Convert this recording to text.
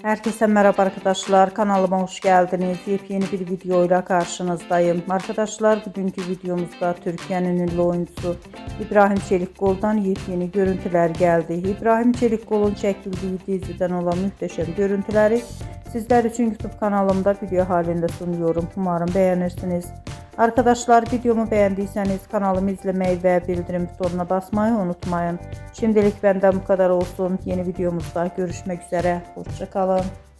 Herkese merhaba arkadaşlar, kanalıma hoş geldiniz. Yepyeni bir videoyla karşınızdayım. Arkadaşlar, bugünkü videomuzda Türkiye'nin ünlü oyuncusu İbrahim Çelikkol'dan yepyeni görüntüler geldi. İbrahim Çelikkol'un çekildiği diziden olan muhteşem görüntüleri sizler için YouTube kanalımda video halinde sunuyorum. Umarım beğenirsiniz. Arkadaşlar, videomu beğendiyseniz kanalımı izlemeyi ve bildirim butonuna basmayı unutmayın. Şimdilik benden bu kadar olsun. Yeni videomuzda görüşmek üzere. Hoşça kalın.